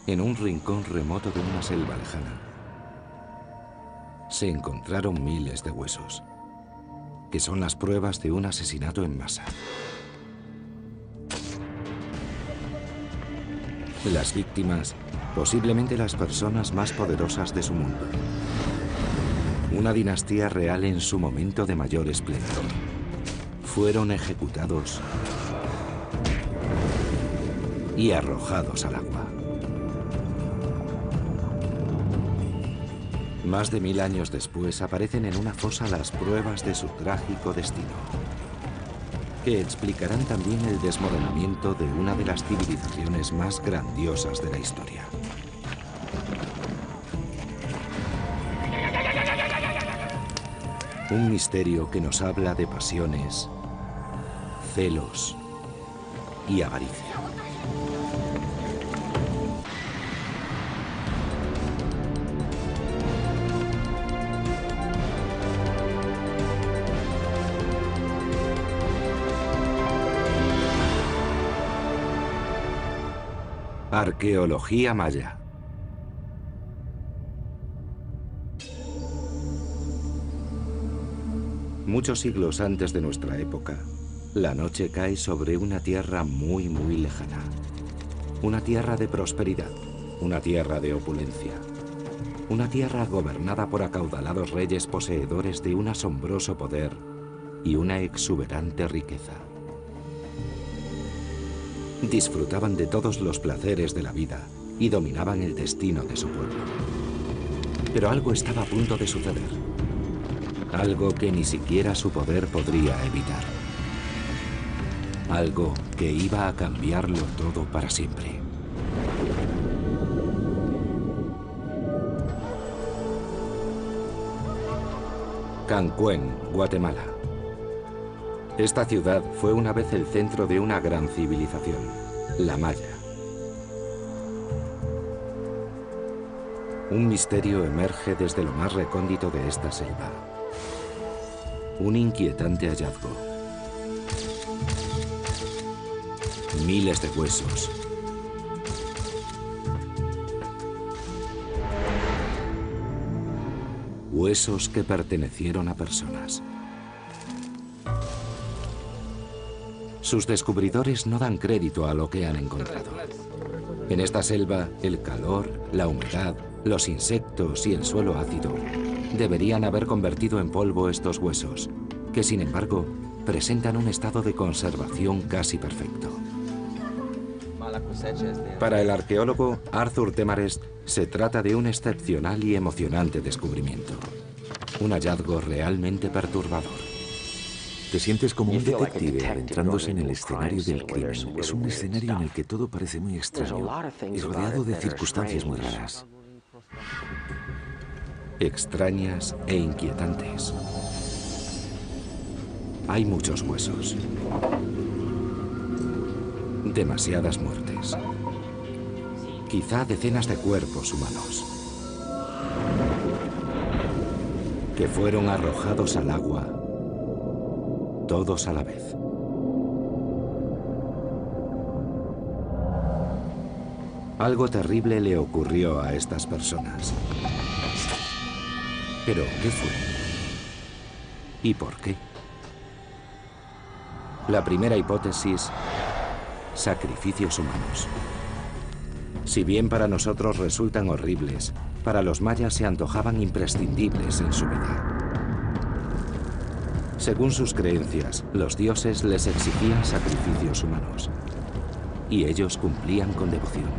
En un rincón remoto de una selva lejana, se encontraron miles de huesos, que son las pruebas de un asesinato en masa. Las víctimas, posiblemente las personas más poderosas de su mundo. Una dinastía real en su momento de mayor esplendor. Fueron ejecutados y arrojados al agua. Más de 1000 años después aparecen en una fosa las pruebas de su trágico destino, que explicarán también el desmoronamiento de una de las civilizaciones más grandiosas de la historia. Un misterio que nos habla de pasiones, celos y avaricia. Arqueología maya. Muchos siglos antes de nuestra época, la noche cae sobre una tierra muy lejana. Una tierra de prosperidad, una tierra de opulencia. Una tierra gobernada por acaudalados reyes poseedores de un asombroso poder y una exuberante riqueza. Disfrutaban de todos los placeres de la vida y dominaban el destino de su pueblo. Pero algo estaba a punto de suceder. Algo que ni siquiera su poder podría evitar. Algo que iba a cambiarlo todo para siempre. Cancuén, Guatemala. Esta ciudad fue una vez el centro de una gran civilización, la maya. Un misterio emerge desde lo más recóndito de esta selva. Un inquietante hallazgo. Miles de huesos. Huesos que pertenecieron a personas. Sus descubridores no dan crédito a lo que han encontrado. En esta selva, el calor, la humedad, los insectos y el suelo ácido deberían haber convertido en polvo estos huesos, que sin embargo presentan un estado de conservación casi perfecto. Para el arqueólogo Arthur Temarest, se trata de un excepcional y emocionante descubrimiento. Un hallazgo realmente perturbador. Te sientes como un detective adentrándose en el escenario del crimen. Es un escenario en el que todo parece muy extraño y rodeado de circunstancias muy raras. Extrañas e inquietantes. Hay muchos huesos. Demasiadas muertes. Quizá decenas de cuerpos humanos que fueron arrojados al agua, todos a la vez. Algo terrible le ocurrió a estas personas. ¿Pero qué fue? ¿Y por qué? La primera hipótesis: sacrificios humanos. Si bien para nosotros resultan horribles, para los mayas se antojaban imprescindibles en su vida. Según sus creencias, los dioses les exigían sacrificios humanos, y ellos cumplían con devoción.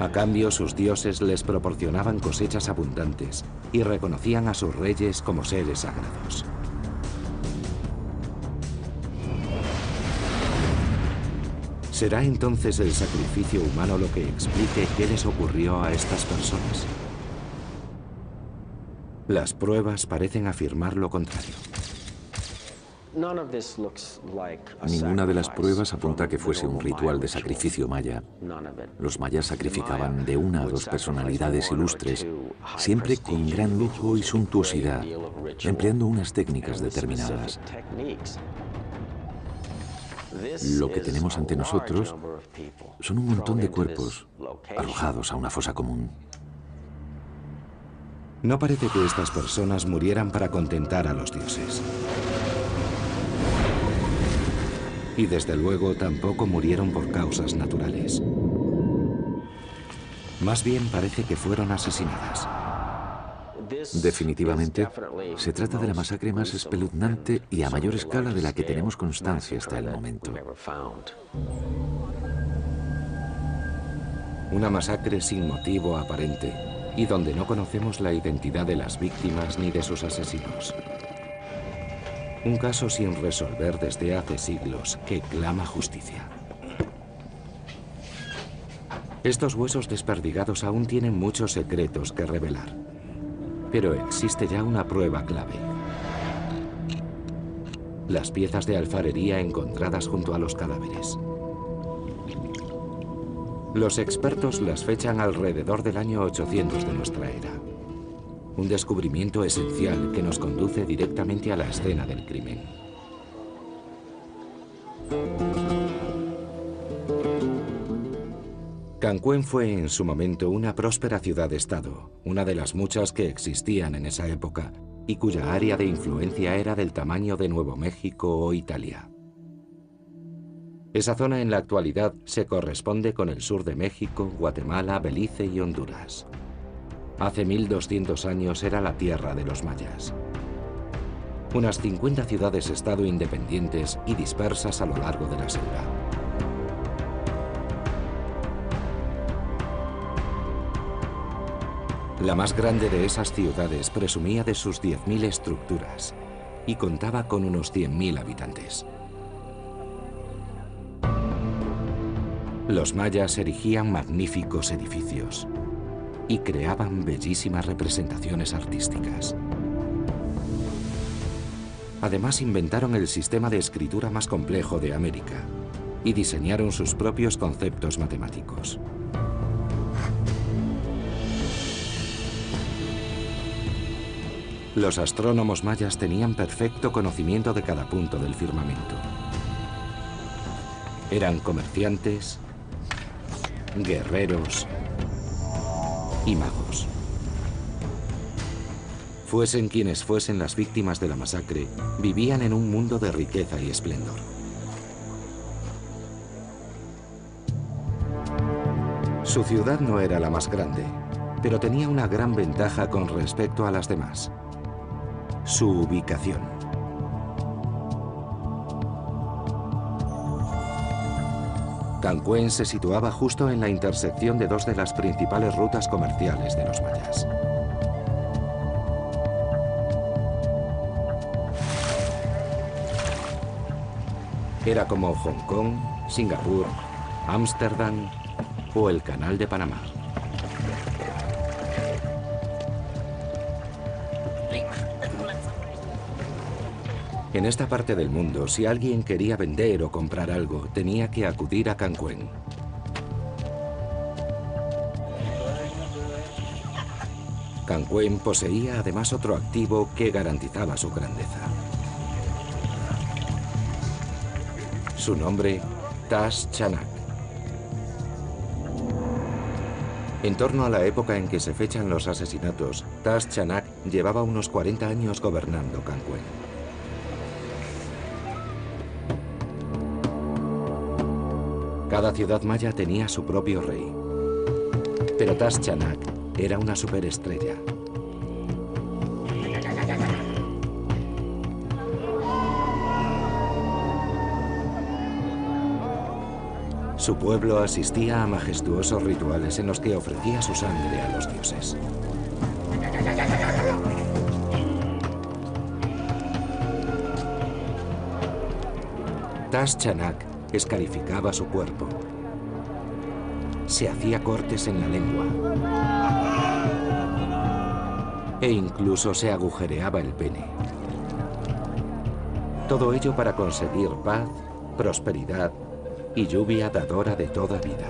A cambio, sus dioses les proporcionaban cosechas abundantes y reconocían a sus reyes como seres sagrados. ¿Será entonces el sacrificio humano lo que explique qué les ocurrió a estas personas? Las pruebas parecen afirmar lo contrario. Ninguna de las pruebas apunta a que fuese un ritual de sacrificio maya. Los mayas sacrificaban de 1 a 2 personalidades ilustres, siempre con gran lujo y suntuosidad, empleando unas técnicas determinadas. Lo que tenemos ante nosotros son un montón de cuerpos arrojados a una fosa común. No parece que estas personas murieran para contentar a los dioses. Y desde luego tampoco murieron por causas naturales. Más bien parece que fueron asesinadas. Definitivamente, se trata de la masacre más espeluznante y a mayor escala de la que tenemos constancia hasta el momento. Una masacre sin motivo aparente y donde no conocemos la identidad de las víctimas ni de sus asesinos. Un caso sin resolver desde hace siglos que clama justicia. Estos huesos desperdigados aún tienen muchos secretos que revelar. Pero existe ya una prueba clave. Las piezas de alfarería encontradas junto a los cadáveres. Los expertos las fechan alrededor del año 800 de nuestra era. Un descubrimiento esencial que nos conduce directamente a la escena del crimen. Cancuén fue en su momento una próspera ciudad-estado, una de las muchas que existían en esa época y cuya área de influencia era del tamaño de Nuevo México o Italia. Esa zona en la actualidad se corresponde con el sur de México, Guatemala, Belice y Honduras. Hace 1200 años era la tierra de los mayas. Unas 50 ciudades-estado independientes y dispersas a lo largo de la selva. La más grande de esas ciudades presumía de sus 10.000 estructuras y contaba con unos 100.000 habitantes. Los mayas erigían magníficos edificios y creaban bellísimas representaciones artísticas. Además, inventaron el sistema de escritura más complejo de América y diseñaron sus propios conceptos matemáticos. Los astrónomos mayas tenían perfecto conocimiento de cada punto del firmamento. Eran comerciantes, guerreros y magos. Fuesen quienes fuesen las víctimas de la masacre, vivían en un mundo de riqueza y esplendor. Su ciudad no era la más grande, pero tenía una gran ventaja con respecto a las demás: su ubicación. Cancuén se situaba justo en la intersección de dos de las principales rutas comerciales de los mayas. Era como Hong Kong, Singapur, Ámsterdam o el Canal de Panamá. En esta parte del mundo, si alguien quería vender o comprar algo, tenía que acudir a Cancuén. Cancuén poseía además otro activo que garantizaba su grandeza. Su nombre, Tash Chanak. En torno a la época en que se fechan los asesinatos, Tash Chanak llevaba unos 40 años gobernando Cancuén. Cada ciudad maya tenía su propio rey, pero Tash Chanak era una superestrella. Su pueblo asistía a majestuosos rituales en los que ofrecía su sangre a los dioses. Tash Chanak escarificaba su cuerpo. Se hacía cortes en la lengua. E incluso se agujereaba el pene. Todo ello para conseguir paz, prosperidad y lluvia dadora de toda vida.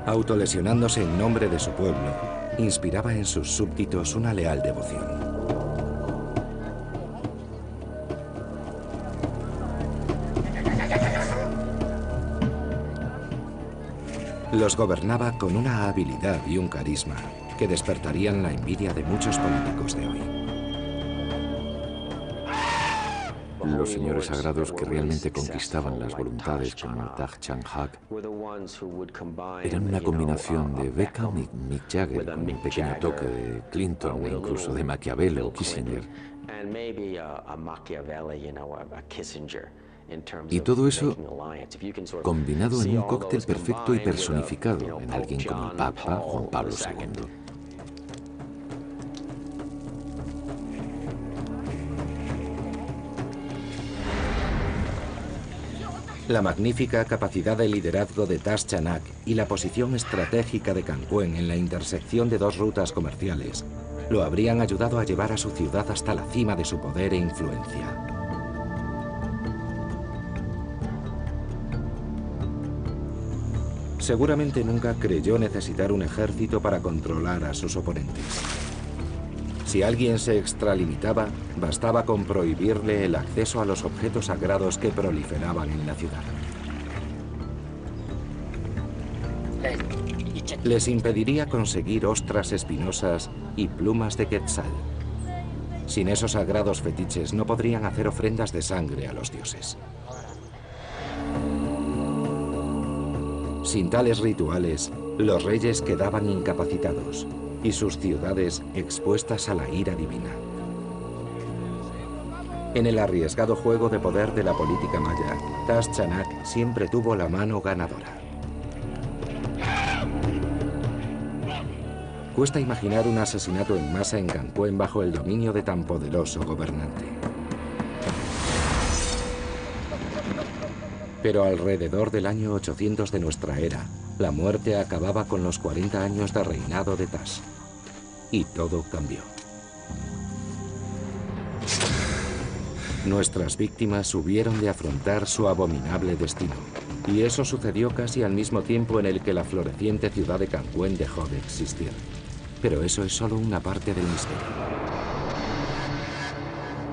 Autolesionándose en nombre de su pueblo, inspiraba en sus súbditos una leal devoción. Los gobernaba con una habilidad y un carisma que despertarían la envidia de muchos políticos de hoy. Los señores sagrados que realmente conquistaban las voluntades, como Thach Chang Hak, eran una combinación de Beckham y Mick Jagger, con un pequeño toque de Clinton e incluso de Maquiavelo o Kissinger. Y todo eso combinado en un cóctel perfecto y personificado en alguien como el Papa Juan Pablo II. La magnífica capacidad de liderazgo de Thach Chanak y la posición estratégica de Cangcuén en la intersección de dos rutas comerciales lo habrían ayudado a llevar a su ciudad hasta la cima de su poder e influencia. Seguramente nunca creyó necesitar un ejército para controlar a sus oponentes. Si alguien se extralimitaba, bastaba con prohibirle el acceso a los objetos sagrados que proliferaban en la ciudad. Les impediría conseguir ostras espinosas y plumas de quetzal. Sin esos sagrados fetiches no podrían hacer ofrendas de sangre a los dioses. Sin tales rituales, los reyes quedaban incapacitados y sus ciudades expuestas a la ira divina. En el arriesgado juego de poder de la política maya, Thach Chanak siempre tuvo la mano ganadora. Cuesta imaginar un asesinato en masa en Cangcuén bajo el dominio de tan poderoso gobernante. Pero alrededor del año 800 de nuestra era, la muerte acababa con los 40 años de reinado de Thach. Y todo cambió. Nuestras víctimas hubieron de afrontar su abominable destino. Y eso sucedió casi al mismo tiempo en el que la floreciente ciudad de Cangcuén dejó de existir. Pero eso es solo una parte del misterio.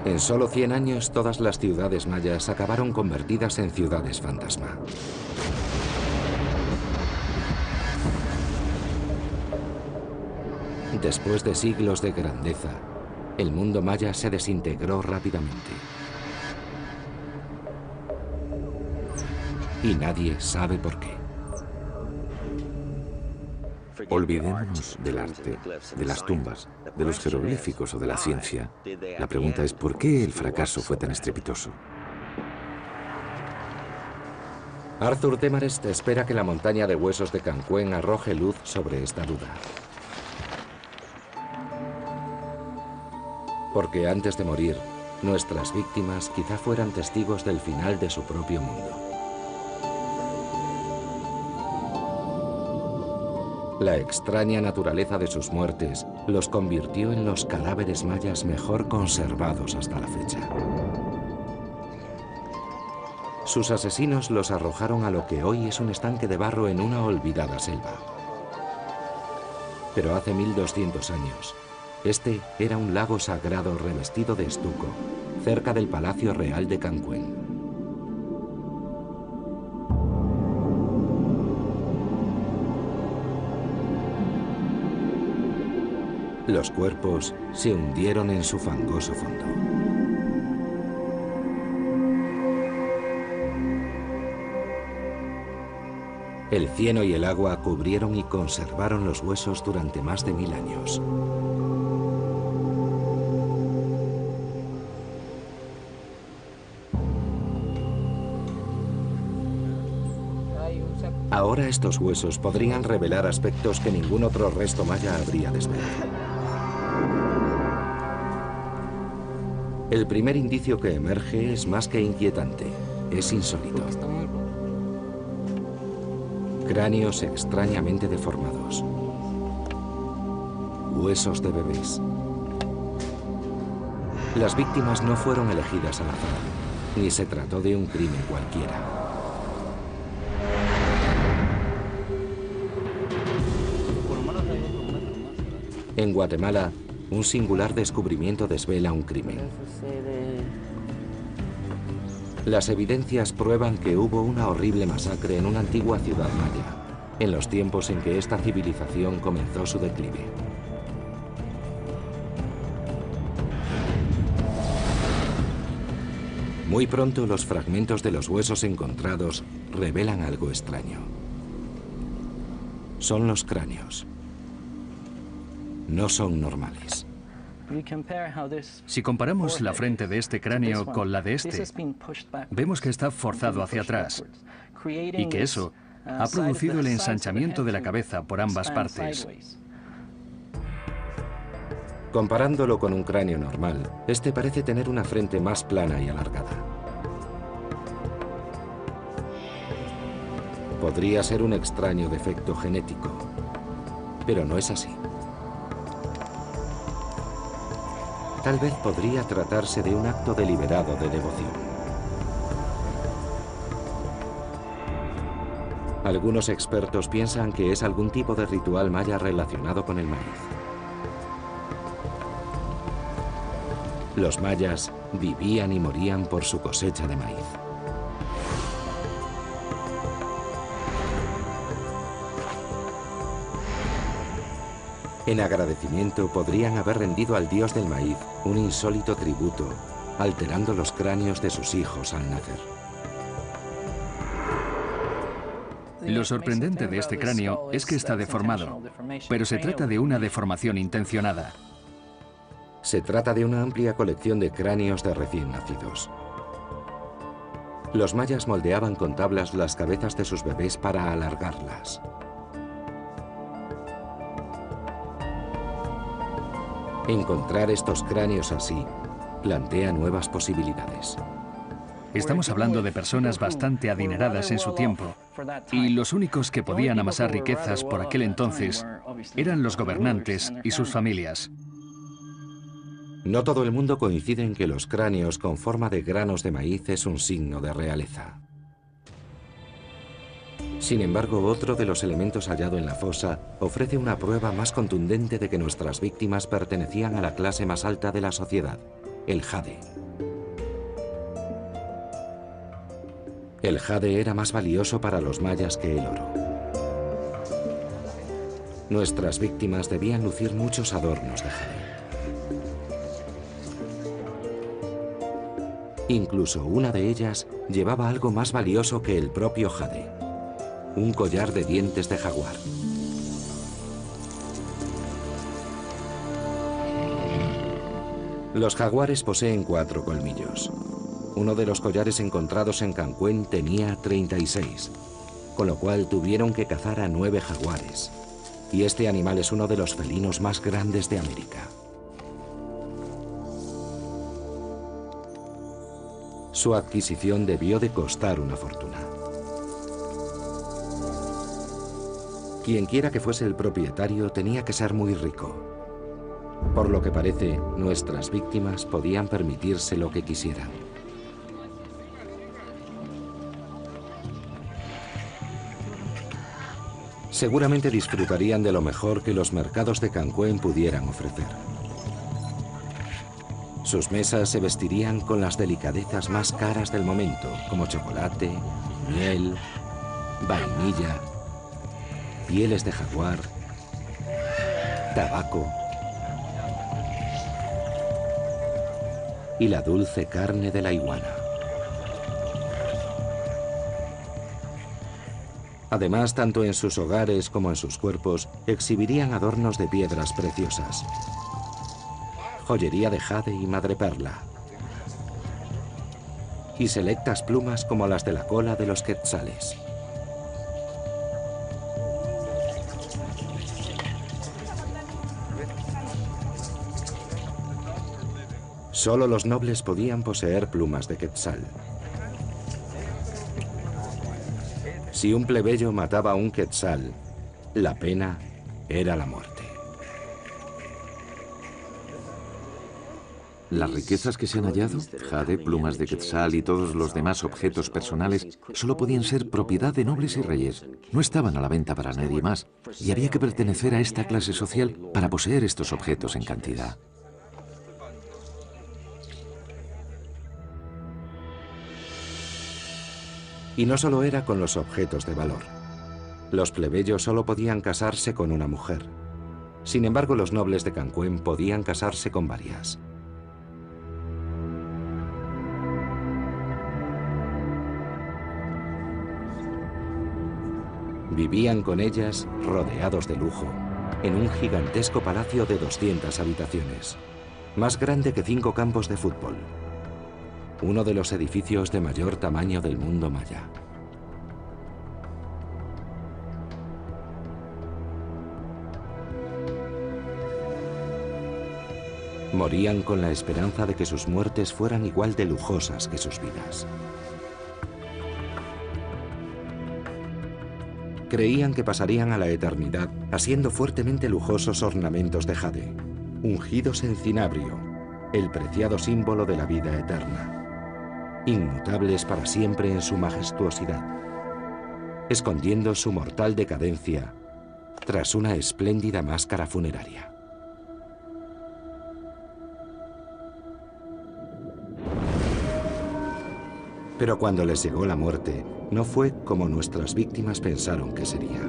En solo 100 años, todas las ciudades mayas acabaron convertidas en ciudades fantasma. Después de siglos de grandeza, el mundo maya se desintegró rápidamente. Y nadie sabe por qué. Olvidémonos del arte, de las tumbas, de los jeroglíficos o de la ciencia. La pregunta es, ¿por qué el fracaso fue tan estrepitoso? Arthur Demarest espera que la montaña de huesos de Cangcuén arroje luz sobre esta duda. Porque antes de morir, nuestras víctimas quizá fueran testigos del final de su propio mundo. La extraña naturaleza de sus muertes los convirtió en los cadáveres mayas mejor conservados hasta la fecha. Sus asesinos los arrojaron a lo que hoy es un estanque de barro en una olvidada selva. Pero hace 1200 años, este era un lago sagrado revestido de estuco, cerca del Palacio Real de Cangcuén. Los cuerpos se hundieron en su fangoso fondo. El cieno y el agua cubrieron y conservaron los huesos durante más de 1000 años. Ahora estos huesos podrían revelar aspectos que ningún otro resto maya habría desvelado. El primer indicio que emerge es más que inquietante, es insólito. Cráneos extrañamente deformados. Huesos de bebés. Las víctimas no fueron elegidas al azar, ni se trató de un crimen cualquiera. En Guatemala, un singular descubrimiento desvela un crimen. Las evidencias prueban que hubo una horrible masacre en una antigua ciudad maya, en los tiempos en que esta civilización comenzó su declive. Muy pronto los fragmentos de los huesos encontrados revelan algo extraño. Son los cráneos. No son normales. Si comparamos la frente de este cráneo con la de este, vemos que está forzado hacia atrás y que eso ha producido el ensanchamiento de la cabeza por ambas partes. Comparándolo con un cráneo normal, este parece tener una frente más plana y alargada. Podría ser un extraño defecto genético, pero no es así. Tal vez podría tratarse de un acto deliberado de devoción. Algunos expertos piensan que es algún tipo de ritual maya relacionado con el maíz. Los mayas vivían y morían por su cosecha de maíz. En agradecimiento podrían haber rendido al dios del maíz un insólito tributo, alterando los cráneos de sus hijos al nacer. Lo sorprendente de este cráneo es que está deformado, pero se trata de una deformación intencionada. Se trata de una amplia colección de cráneos de recién nacidos. Los mayas moldeaban con tablas las cabezas de sus bebés para alargarlas. Encontrar estos cráneos así plantea nuevas posibilidades. Estamos hablando de personas bastante adineradas en su tiempo, y los únicos que podían amasar riquezas por aquel entonces eran los gobernantes y sus familias. No todo el mundo coincide en que los cráneos con forma de granos de maíz es un signo de realeza. Sin embargo, otro de los elementos hallado en la fosa ofrece una prueba más contundente de que nuestras víctimas pertenecían a la clase más alta de la sociedad, el jade. El jade era más valioso para los mayas que el oro. Nuestras víctimas debían lucir muchos adornos de jade. Incluso una de ellas llevaba algo más valioso que el propio jade: un collar de dientes de jaguar. Los jaguares poseen 4 colmillos. Uno de los collares encontrados en Cancún tenía 36, con lo cual tuvieron que cazar a 9 jaguares. Y este animal es uno de los felinos más grandes de América. Su adquisición debió de costar una fortuna. Quien quiera que fuese el propietario tenía que ser muy rico. Por lo que parece, nuestras víctimas podían permitirse lo que quisieran. Seguramente disfrutarían de lo mejor que los mercados de Cancún pudieran ofrecer. Sus mesas se vestirían con las delicadezas más caras del momento, como chocolate, miel, vainilla, pieles de jaguar, tabaco y la dulce carne de la iguana. Además, tanto en sus hogares como en sus cuerpos, exhibirían adornos de piedras preciosas, joyería de jade y madreperla, y selectas plumas como las de la cola de los quetzales. Solo los nobles podían poseer plumas de quetzal. Si un plebeyo mataba a un quetzal, la pena era la muerte. Las riquezas que se han hallado, jade, plumas de quetzal y todos los demás objetos personales, solo podían ser propiedad de nobles y reyes. No estaban a la venta para nadie más, y había que pertenecer a esta clase social para poseer estos objetos en cantidad. Y no solo era con los objetos de valor. Los plebeyos solo podían casarse con una mujer. Sin embargo, los nobles de Cancún podían casarse con varias. Vivían con ellas, rodeados de lujo, en un gigantesco palacio de 200 habitaciones, más grande que 5 campos de fútbol. Uno de los edificios de mayor tamaño del mundo maya. Morían con la esperanza de que sus muertes fueran igual de lujosas que sus vidas. Creían que pasarían a la eternidad asiendo fuertemente lujosos ornamentos de jade, ungidos en cinabrio, el preciado símbolo de la vida eterna, inmutables para siempre en su majestuosidad, escondiendo su mortal decadencia tras una espléndida máscara funeraria. Pero cuando les llegó la muerte, no fue como nuestras víctimas pensaron que sería.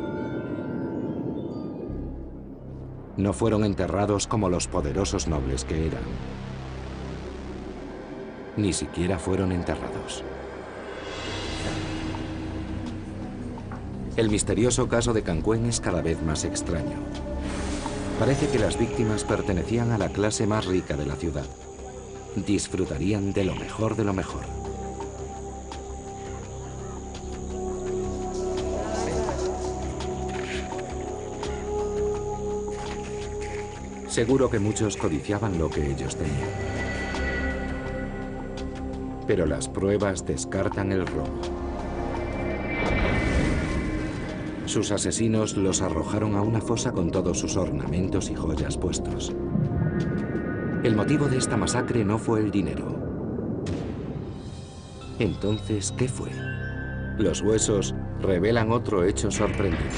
No fueron enterrados como los poderosos nobles que eran. Ni siquiera fueron enterrados. El misterioso caso de Cancún es cada vez más extraño. Parece que las víctimas pertenecían a la clase más rica de la ciudad. Disfrutarían de lo mejor de lo mejor. Seguro que muchos codiciaban lo que ellos tenían. Pero las pruebas descartan el robo. Sus asesinos los arrojaron a una fosa con todos sus ornamentos y joyas puestos. El motivo de esta masacre no fue el dinero. Entonces, ¿qué fue? Los huesos revelan otro hecho sorprendente.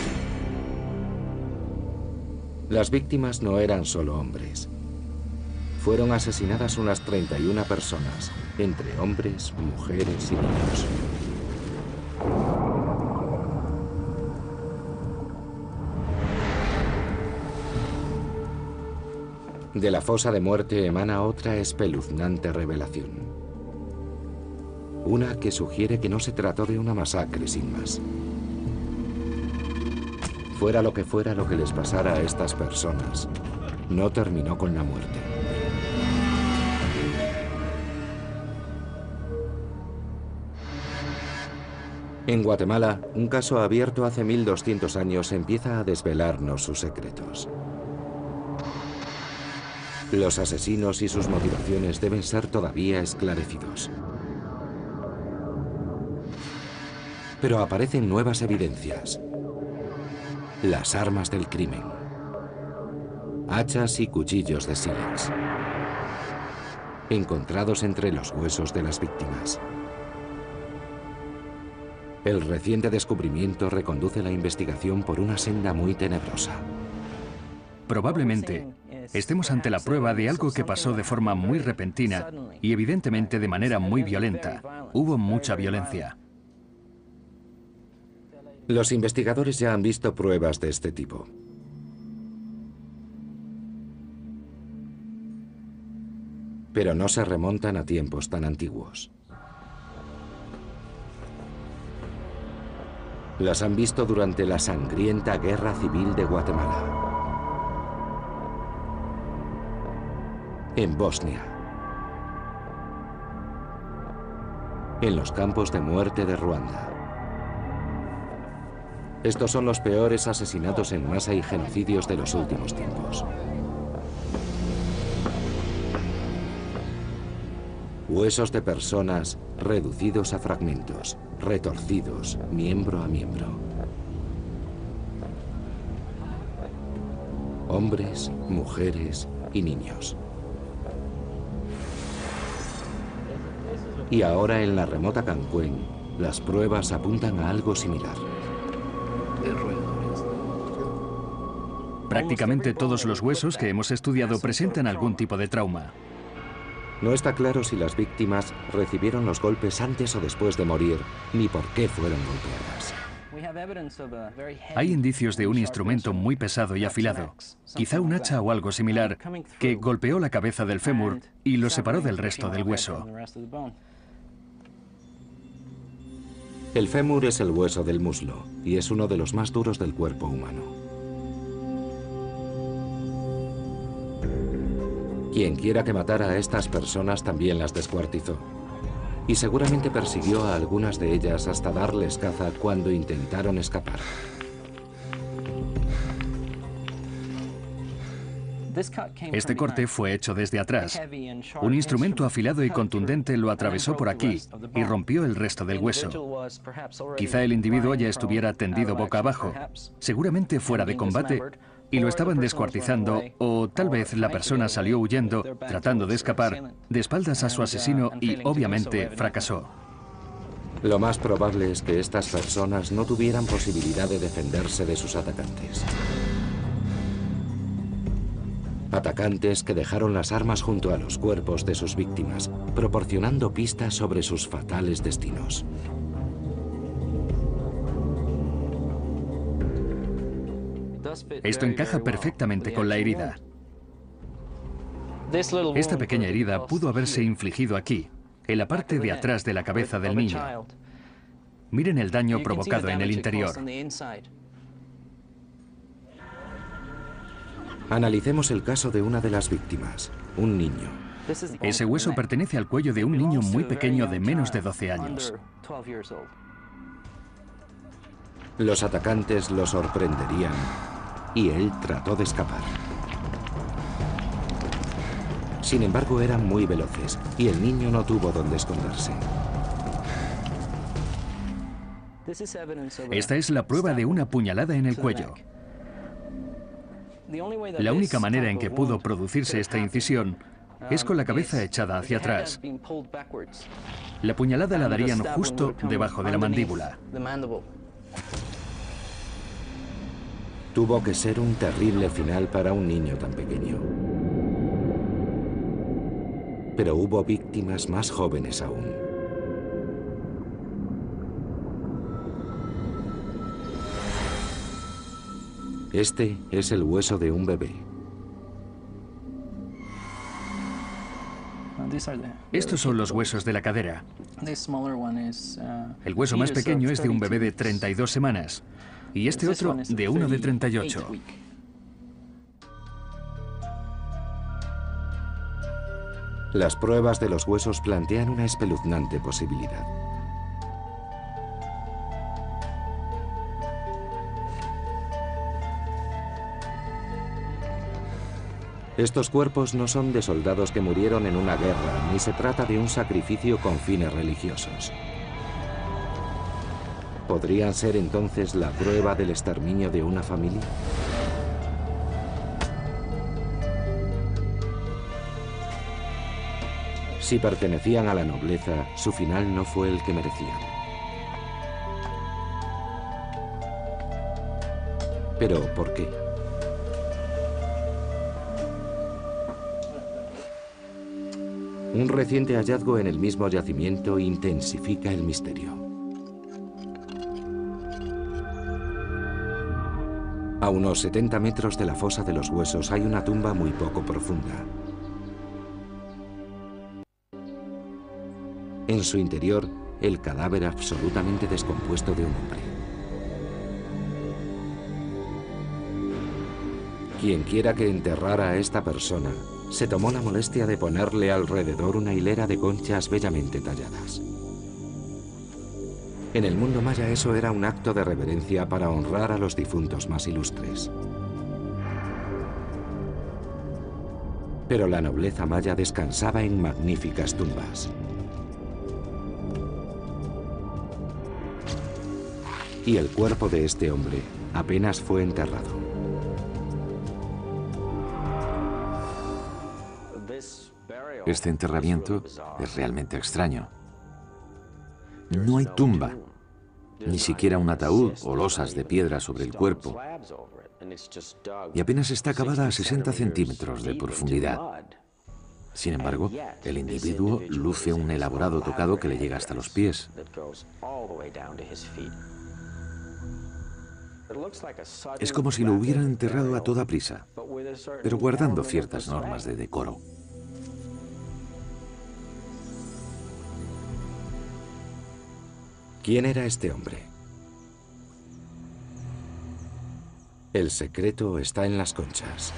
Las víctimas no eran solo hombres. Fueron asesinadas unas 31 personas, entre hombres, mujeres y niños. De la fosa de muerte emana otra espeluznante revelación. Una que sugiere que no se trató de una masacre sin más. Fuera lo que les pasara a estas personas, no terminó con la muerte. En Guatemala, un caso abierto hace 1200 años empieza a desvelarnos sus secretos. Los asesinos y sus motivaciones deben ser todavía esclarecidos. Pero aparecen nuevas evidencias. Las armas del crimen. Hachas y cuchillos de sílex. Encontrados entre los huesos de las víctimas. El reciente descubrimiento reconduce la investigación por una senda muy tenebrosa. Probablemente estemos ante la prueba de algo que pasó de forma muy repentina y evidentemente de manera muy violenta. Hubo mucha violencia. Los investigadores ya han visto pruebas de este tipo. Pero no se remontan a tiempos tan antiguos. Las han visto durante la sangrienta Guerra Civil de Guatemala. En Bosnia. En los campos de muerte de Ruanda. Estos son los peores asesinatos en masa y genocidios de los últimos tiempos. Huesos de personas reducidos a fragmentos, retorcidos, miembro a miembro. Hombres, mujeres y niños. Y ahora en la remota Cancún, las pruebas apuntan a algo similar. Prácticamente todos los huesos que hemos estudiado presentan algún tipo de trauma. No está claro si las víctimas recibieron los golpes antes o después de morir, ni por qué fueron golpeadas. Hay indicios de un instrumento muy pesado y afilado, quizá un hacha o algo similar, que golpeó la cabeza del fémur y lo separó del resto del hueso. El fémur es el hueso del muslo y es uno de los más duros del cuerpo humano. Quien quiera que matara a estas personas también las descuartizó. Y seguramente persiguió a algunas de ellas hasta darles caza cuando intentaron escapar. Este corte fue hecho desde atrás. Un instrumento afilado y contundente lo atravesó por aquí y rompió el resto del hueso. Quizá el individuo ya estuviera tendido boca abajo, seguramente fuera de combate, y lo estaban descuartizando, o tal vez la persona salió huyendo, tratando de escapar, de espaldas a su asesino y obviamente fracasó. Lo más probable es que estas personas no tuvieran posibilidad de defenderse de sus atacantes. Atacantes que dejaron las armas junto a los cuerpos de sus víctimas, proporcionando pistas sobre sus fatales destinos. Esto encaja perfectamente con la herida. Esta pequeña herida pudo haberse infligido aquí, en la parte de atrás de la cabeza del niño. Miren el daño provocado en el interior. Analicemos el caso de una de las víctimas, un niño. Ese hueso pertenece al cuello de un niño muy pequeño de menos de 12 años. Los atacantes lo sorprenderían y él trató de escapar. Sin embargo, eran muy veloces y el niño no tuvo dónde esconderse. Esta es la prueba de una puñalada en el cuello. La única manera en que pudo producirse esta incisión es con la cabeza echada hacia atrás. La puñalada la darían justo debajo de la mandíbula. Tuvo que ser un terrible final para un niño tan pequeño. Pero hubo víctimas más jóvenes aún. Este es el hueso de un bebé. Estos son los huesos de la cadera. El hueso más pequeño es de un bebé de 32 semanas y este otro de uno de 38. Las pruebas de los huesos plantean una espeluznante posibilidad. Estos cuerpos no son de soldados que murieron en una guerra, ni se trata de un sacrificio con fines religiosos. ¿Podrían ser entonces la prueba del exterminio de una familia? Si pertenecían a la nobleza, su final no fue el que merecían. ¿Pero por qué? Un reciente hallazgo en el mismo yacimiento intensifica el misterio. A unos 70 metros de la fosa de los huesos hay una tumba muy poco profunda. En su interior, el cadáver absolutamente descompuesto de un hombre. Quien quiera que enterrara a esta persona, se tomó la molestia de ponerle alrededor una hilera de conchas bellamente talladas. En el mundo maya eso era un acto de reverencia para honrar a los difuntos más ilustres. Pero la nobleza maya descansaba en magníficas tumbas. Y el cuerpo de este hombre apenas fue enterrado. Este enterramiento es realmente extraño. No hay tumba, ni siquiera un ataúd o losas de piedra sobre el cuerpo, y apenas está cavada a 60 centímetros de profundidad. Sin embargo, el individuo luce un elaborado tocado que le llega hasta los pies. Es como si lo hubieran enterrado a toda prisa, pero guardando ciertas normas de decoro. ¿Quién era este hombre? El secreto está en las conchas.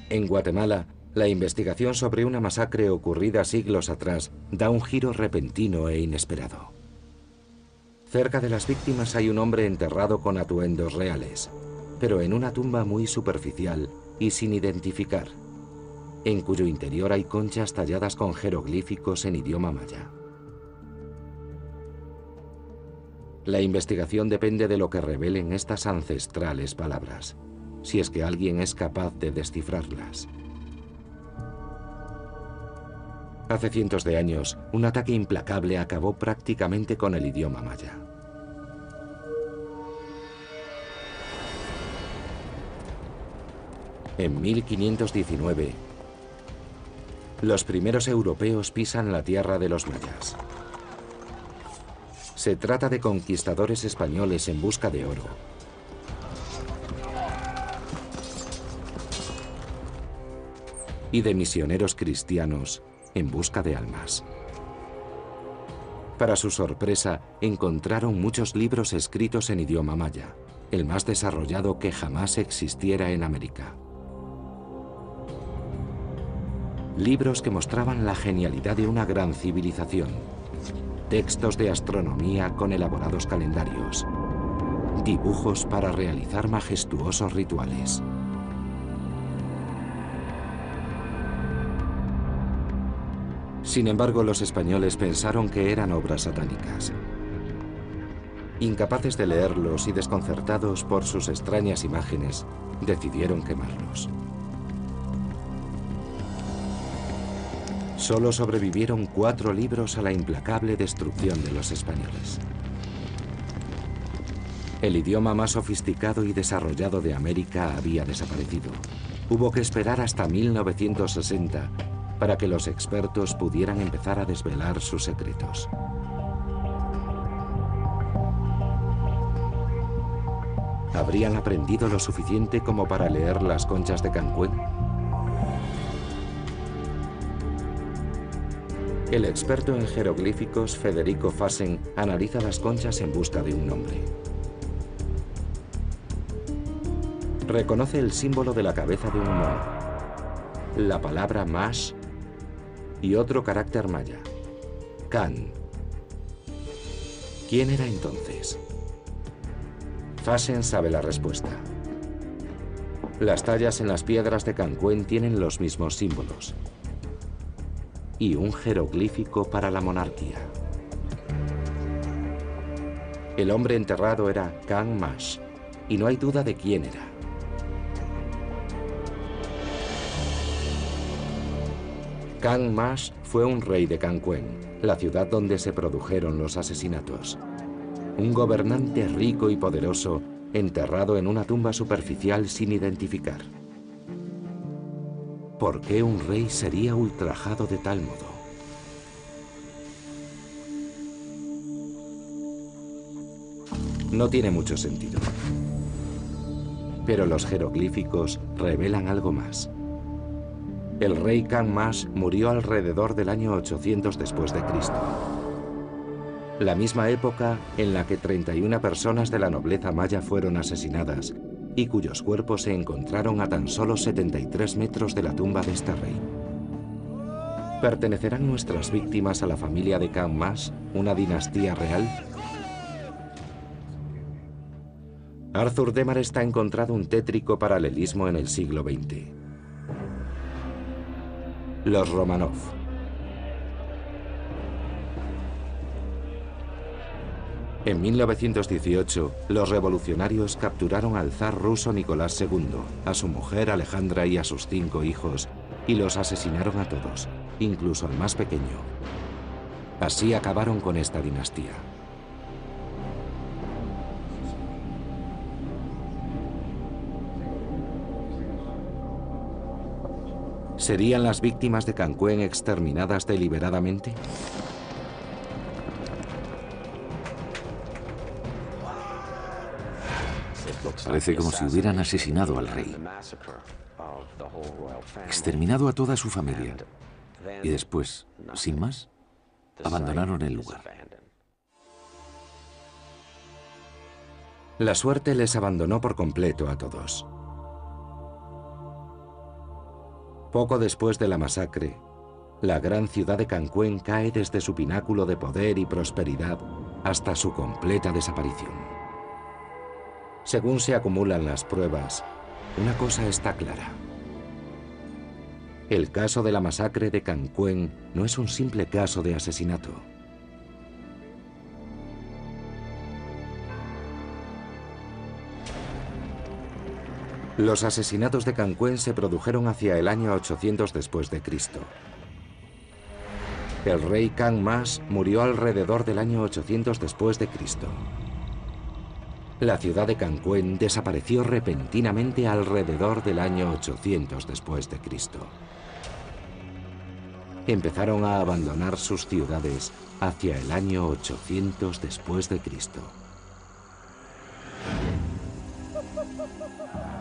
En Guatemala, la investigación sobre una masacre ocurrida siglos atrás da un giro repentino e inesperado. Cerca de las víctimas hay un hombre enterrado con atuendos reales, pero en una tumba muy superficial y sin identificar, en cuyo interior hay conchas talladas con jeroglíficos en idioma maya. La investigación depende de lo que revelen estas ancestrales palabras, si es que alguien es capaz de descifrarlas. Hace cientos de años, un ataque implacable acabó prácticamente con el idioma maya. En 1519, los primeros europeos pisan la tierra de los mayas. Se trata de conquistadores españoles en busca de oro. Y de misioneros cristianos en busca de almas. Para su sorpresa, encontraron muchos libros escritos en idioma maya, el más desarrollado que jamás existiera en América. Libros que mostraban la genialidad de una gran civilización, textos de astronomía con elaborados calendarios, dibujos para realizar majestuosos rituales. Sin embargo, los españoles pensaron que eran obras satánicas. Incapaces de leerlos y desconcertados por sus extrañas imágenes, decidieron quemarlos. Solo sobrevivieron 4 libros a la implacable destrucción de los españoles. El idioma más sofisticado y desarrollado de América había desaparecido. Hubo que esperar hasta 1960 para que los expertos pudieran empezar a desvelar sus secretos. ¿Habrían aprendido lo suficiente como para leer las conchas de Cancuén? El experto en jeroglíficos Federico Fassen analiza las conchas en busca de un nombre. Reconoce el símbolo de la cabeza de un mono, la palabra mash y otro carácter maya, Can. ¿Quién era entonces? Fassen sabe la respuesta. Las tallas en las piedras de Cancuén tienen los mismos símbolos y un jeroglífico para la monarquía. El hombre enterrado era Can Mash, y no hay duda de quién era. Can Mash fue un rey de Cancuén, la ciudad donde se produjeron los asesinatos. Un gobernante rico y poderoso, enterrado en una tumba superficial sin identificar. ¿Por qué un rey sería ultrajado de tal modo? No tiene mucho sentido. Pero los jeroglíficos revelan algo más. El rey Can Mash murió alrededor del año 800 después de Cristo. La misma época en la que 31 personas de la nobleza maya fueron asesinadas y cuyos cuerpos se encontraron a tan solo 73 metros de la tumba de este rey. ¿Pertenecerán nuestras víctimas a la familia de Can Mash, una dinastía real? Arthur Demarest ha encontrado un tétrico paralelismo en el siglo XX. Los Romanov. En 1918, los revolucionarios capturaron al zar ruso Nicolás II, a su mujer Alejandra y a sus 5 hijos, y los asesinaron a todos, incluso al más pequeño. Así acabaron con esta dinastía. ¿Serían las víctimas de Cancuén exterminadas deliberadamente? Parece como si hubieran asesinado al rey, exterminado a toda su familia y después, sin más, abandonaron el lugar. La suerte les abandonó por completo a todos. Poco después de la masacre, la gran ciudad de Cancuén cae desde su pináculo de poder y prosperidad hasta su completa desaparición. Según se acumulan las pruebas, una cosa está clara. El caso de la masacre de Cancuén no es un simple caso de asesinato. Los asesinatos de Cancuén se produjeron hacia el año 800 después de Cristo. El rey Kang Mas murió alrededor del año 800 después de Cristo. La ciudad de Cancuén desapareció repentinamente alrededor del año 800 después de Cristo. Empezaron a abandonar sus ciudades hacia el año 800 después de Cristo.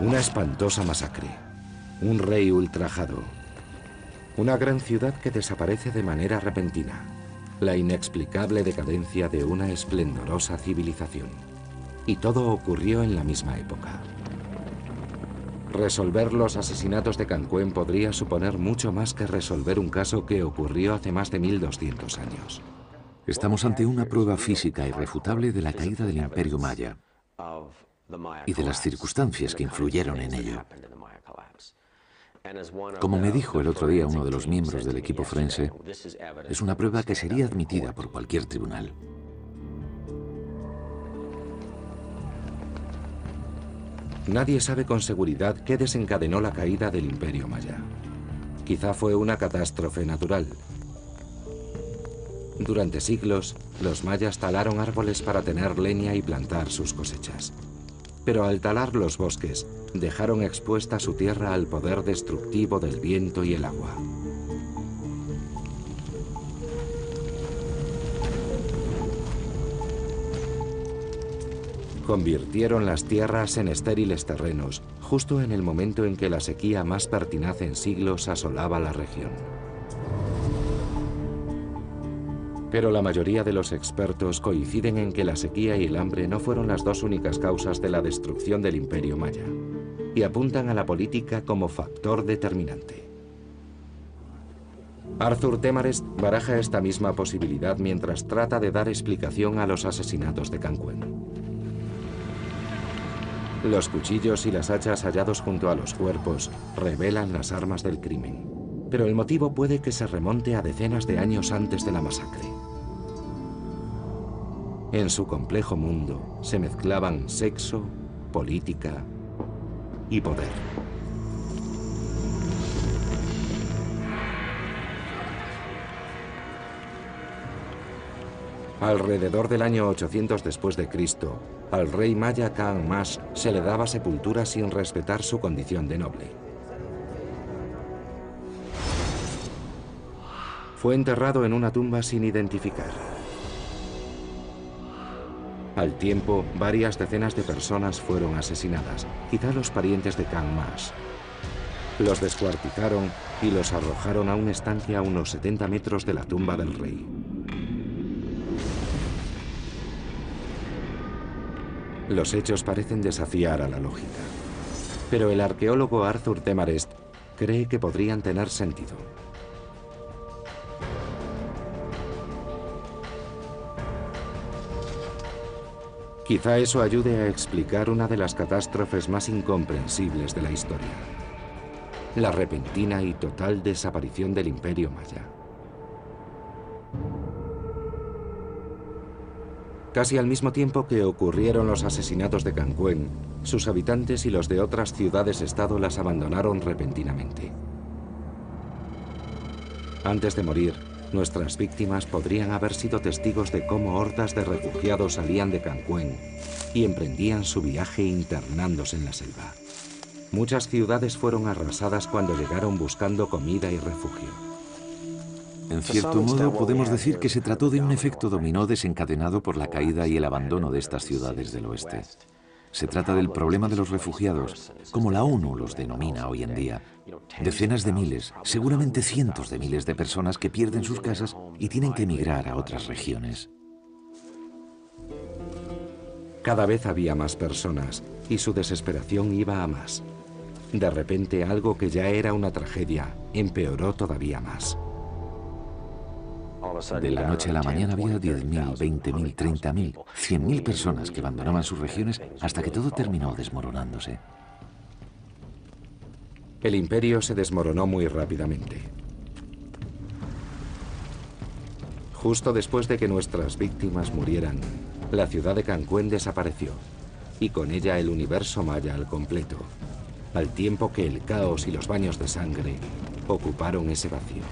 Una espantosa masacre, un rey ultrajado, una gran ciudad que desaparece de manera repentina, la inexplicable decadencia de una esplendorosa civilización. Y todo ocurrió en la misma época. Resolver los asesinatos de Cancuén podría suponer mucho más que resolver un caso que ocurrió hace más de 1200 años. Estamos ante una prueba física irrefutable de la caída del Imperio Maya y de las circunstancias que influyeron en ello. Como me dijo el otro día uno de los miembros del equipo forense, es una prueba que sería admitida por cualquier tribunal. Nadie sabe con seguridad qué desencadenó la caída del Imperio Maya. Quizá fue una catástrofe natural. Durante siglos, los mayas talaron árboles para tener leña y plantar sus cosechas. Pero al talar los bosques, dejaron expuesta su tierra al poder destructivo del viento y el agua. Convirtieron las tierras en estériles terrenos, justo en el momento en que la sequía más pertinaz en siglos asolaba la región. Pero la mayoría de los expertos coinciden en que la sequía y el hambre no fueron las dos únicas causas de la destrucción del Imperio Maya, y apuntan a la política como factor determinante. Arthur Temarest baraja esta misma posibilidad mientras trata de dar explicación a los asesinatos de Cancuén. Los cuchillos y las hachas hallados junto a los cuerpos revelan las armas del crimen, pero el motivo puede que se remonte a decenas de años antes de la masacre. En su complejo mundo se mezclaban sexo, política y poder. Alrededor del año 800 después de Cristo, al rey maya Kang Mas se le daba sepultura sin respetar su condición de noble. Fue enterrado en una tumba sin identificar. Al tiempo, varias decenas de personas fueron asesinadas, quizá los parientes de Kang Mas. Los descuartizaron y los arrojaron a un estanque a unos 70 metros de la tumba del rey. Los hechos parecen desafiar a la lógica, pero el arqueólogo Arthur Temarest cree que podrían tener sentido. Quizá eso ayude a explicar una de las catástrofes más incomprensibles de la historia: la repentina y total desaparición del Imperio Maya. Casi al mismo tiempo que ocurrieron los asesinatos de Cancuén, sus habitantes y los de otras ciudades-estado las abandonaron repentinamente. Antes de morir, nuestras víctimas podrían haber sido testigos de cómo hordas de refugiados salían de Cancuén y emprendían su viaje internándose en la selva. Muchas ciudades fueron arrasadas cuando llegaron buscando comida y refugio. En cierto modo, podemos decir que se trató de un efecto dominó desencadenado por la caída y el abandono de estas ciudades del oeste. Se trata del problema de los refugiados, como la ONU los denomina hoy en día. Decenas de miles, seguramente cientos de miles de personas que pierden sus casas y tienen que emigrar a otras regiones. Cada vez había más personas y su desesperación iba a más. De repente, algo que ya era una tragedia empeoró todavía más. De la noche a la mañana había 10.000, 20.000, 30.000, 100.000 personas que abandonaban sus regiones hasta que todo terminó desmoronándose. El imperio se desmoronó muy rápidamente. Justo después de que nuestras víctimas murieran, la ciudad de Cancún desapareció, y con ella el universo maya al completo, al tiempo que el caos y los baños de sangre ocuparon ese vacío.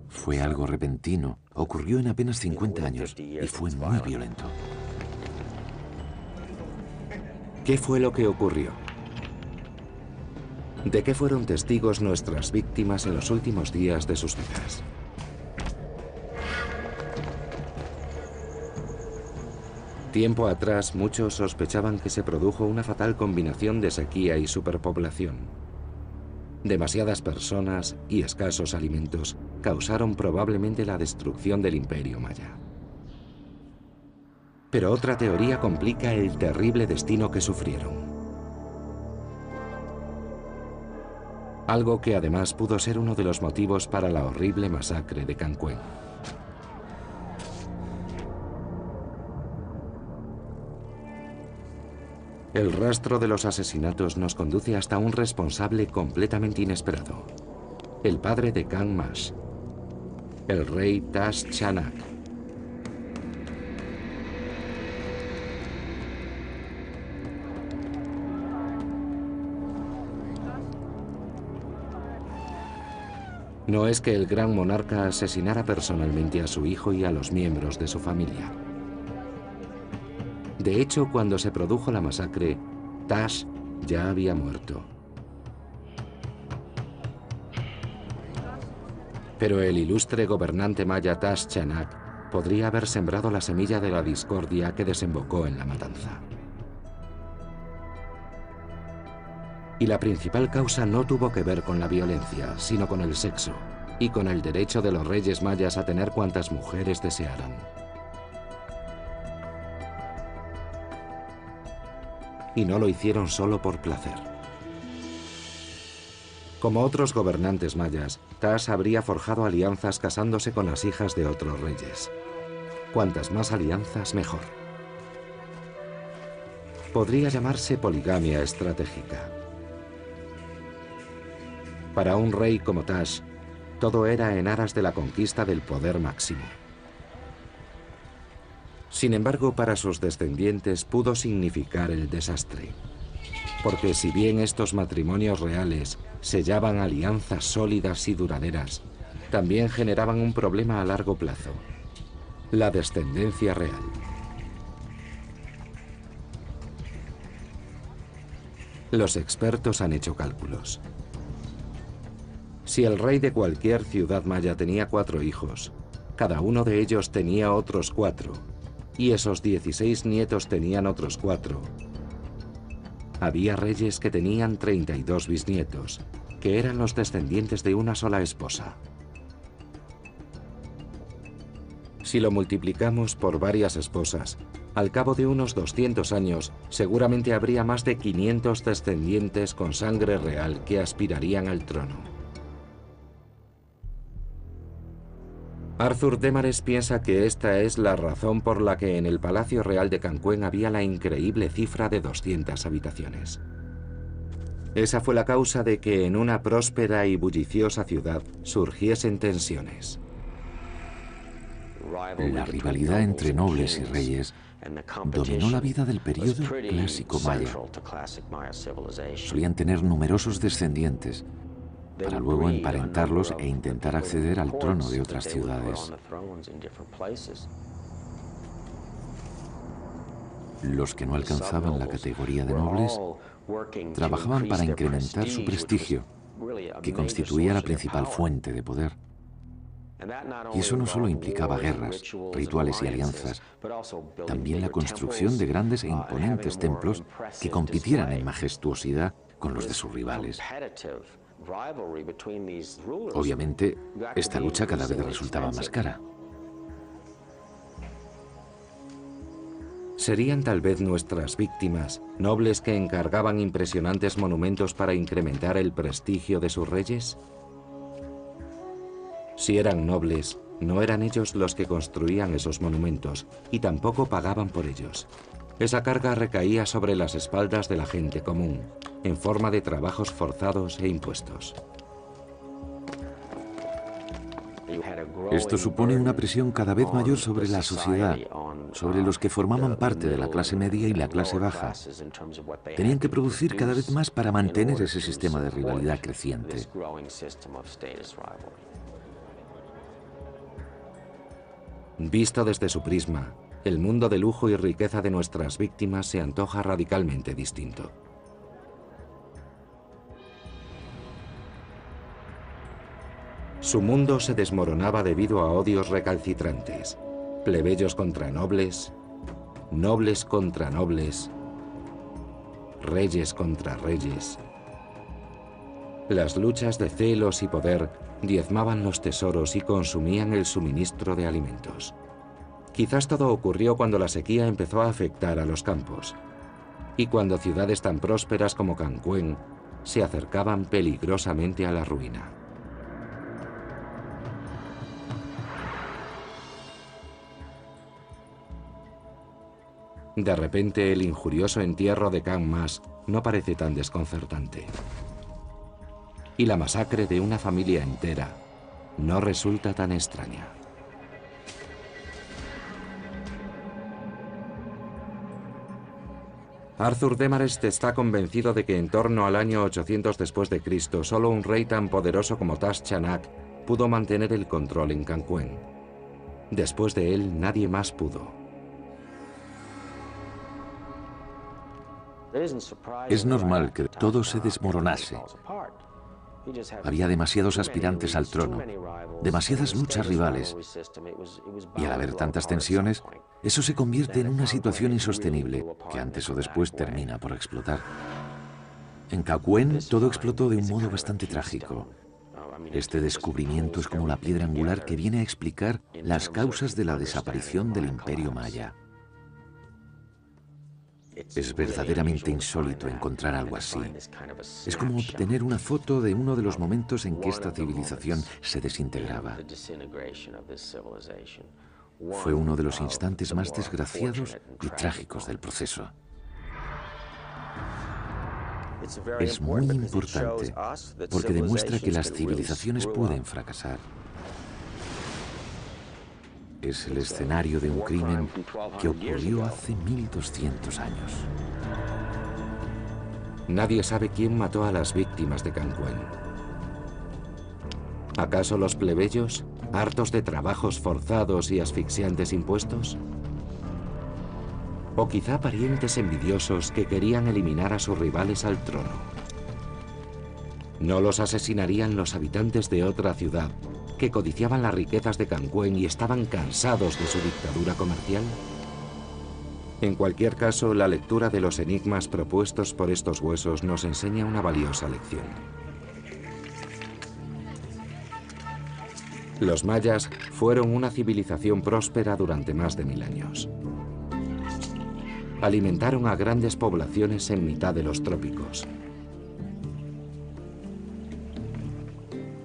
Fue algo repentino, ocurrió en apenas 50 años y fue muy violento. ¿Qué fue lo que ocurrió? ¿De qué fueron testigos nuestras víctimas en los últimos días de sus vidas? Tiempo atrás, muchos sospechaban que se produjo una fatal combinación de sequía y superpoblación. Demasiadas personas y escasos alimentos causaron probablemente la destrucción del Imperio Maya. Pero otra teoría complica el terrible destino que sufrieron. Algo que además pudo ser uno de los motivos para la horrible masacre de Cancún. El rastro de los asesinatos nos conduce hasta un responsable completamente inesperado. El padre de Kang Mash, el rey Tash Chanak. No es que el gran monarca asesinara personalmente a su hijo y a los miembros de su familia. De hecho, cuando se produjo la masacre, Tash ya había muerto. Pero el ilustre gobernante maya Tash Chanak podría haber sembrado la semilla de la discordia que desembocó en la matanza. Y la principal causa no tuvo que ver con la violencia, sino con el sexo y con el derecho de los reyes mayas a tener cuantas mujeres desearan. Y no lo hicieron solo por placer. Como otros gobernantes mayas, Tash habría forjado alianzas casándose con las hijas de otros reyes. Cuantas más alianzas, mejor. Podría llamarse poligamia estratégica. Para un rey como Tash, todo era en aras de la conquista del poder máximo. Sin embargo, para sus descendientes pudo significar el desastre. Porque si bien estos matrimonios reales sellaban alianzas sólidas y duraderas, también generaban un problema a largo plazo: la descendencia real. Los expertos han hecho cálculos. Si el rey de cualquier ciudad maya tenía 4 hijos, cada uno de ellos tenía otros 4, y esos 16 nietos tenían otros 4. Había reyes que tenían 32 bisnietos, que eran los descendientes de una sola esposa. Si lo multiplicamos por varias esposas, al cabo de unos 200 años, seguramente habría más de 500 descendientes con sangre real que aspirarían al trono. Arthur Demares piensa que esta es la razón por la que en el Palacio Real de Cancún había la increíble cifra de 200 habitaciones. Esa fue la causa de que en una próspera y bulliciosa ciudad surgiesen tensiones. La rivalidad entre nobles y reyes dominó la vida del período clásico maya. Solían tener numerosos descendientes, para luego emparentarlos e intentar acceder al trono de otras ciudades. Los que no alcanzaban la categoría de nobles trabajaban para incrementar su prestigio, que constituía la principal fuente de poder. Y eso no solo implicaba guerras, rituales y alianzas, también la construcción de grandes e imponentes templos que compitieran en majestuosidad con los de sus rivales. Obviamente, esta lucha cada vez resultaba más cara. ¿Serían tal vez nuestras víctimas nobles que encargaban impresionantes monumentos para incrementar el prestigio de sus reyes? Si eran nobles, no eran ellos los que construían esos monumentos y tampoco pagaban por ellos. Esa carga recaía sobre las espaldas de la gente común, en forma de trabajos forzados e impuestos. Esto supone una presión cada vez mayor sobre la sociedad, sobre los que formaban parte de la clase media y la clase baja. Tenían que producir cada vez más para mantener ese sistema de rivalidad creciente. Visto desde su prisma, el mundo de lujo y riqueza de nuestras víctimas se antoja radicalmente distinto. Su mundo se desmoronaba debido a odios recalcitrantes, plebeyos contra nobles, nobles contra nobles, reyes contra reyes. Las luchas de celos y poder diezmaban los tesoros y consumían el suministro de alimentos. Quizás todo ocurrió cuando la sequía empezó a afectar a los campos y cuando ciudades tan prósperas como Cancuén se acercaban peligrosamente a la ruina. De repente, el injurioso entierro de Kang Mas no parece tan desconcertante. Y la masacre de una familia entera no resulta tan extraña. Arthur Demarest está convencido de que en torno al año 800 después de Cristo, solo un rey tan poderoso como Tash Chanak pudo mantener el control en Cancuén. Después de él, nadie más pudo. Es normal que todo se desmoronase. Había demasiados aspirantes al trono, demasiadas luchas rivales, y al haber tantas tensiones, eso se convierte en una situación insostenible, que antes o después termina por explotar. En Cancuén todo explotó de un modo bastante trágico. Este descubrimiento es como la piedra angular que viene a explicar las causas de la desaparición del Imperio Maya. Es verdaderamente insólito encontrar algo así. Es como obtener una foto de uno de los momentos en que esta civilización se desintegraba. Fue uno de los instantes más desgraciados y trágicos del proceso. Es muy importante porque demuestra que las civilizaciones pueden fracasar. Es el escenario de un crimen que ocurrió hace 1200 años. Nadie sabe quién mató a las víctimas de Cancuén. ¿Acaso los plebeyos, hartos de trabajos forzados y asfixiantes impuestos? ¿O quizá parientes envidiosos que querían eliminar a sus rivales al trono? ¿No los asesinarían los habitantes de otra ciudad que codiciaban las riquezas de Cancuén y estaban cansados de su dictadura comercial? En cualquier caso, la lectura de los enigmas propuestos por estos huesos nos enseña una valiosa lección. Los mayas fueron una civilización próspera durante más de 1000 años. Alimentaron a grandes poblaciones en mitad de los trópicos.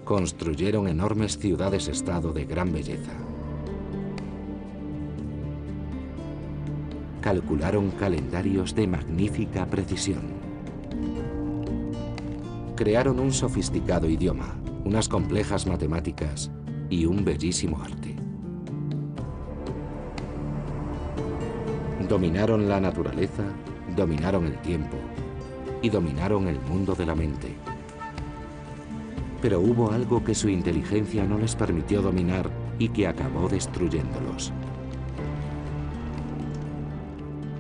Construyeron enormes ciudades-estado de gran belleza. Calcularon calendarios de magnífica precisión. Crearon un sofisticado idioma, unas complejas matemáticas y un bellísimo arte. Dominaron la naturaleza, dominaron el tiempo y dominaron el mundo de la mente. Pero hubo algo que su inteligencia no les permitió dominar y que acabó destruyéndolos.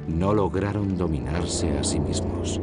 No lograron dominarse a sí mismos.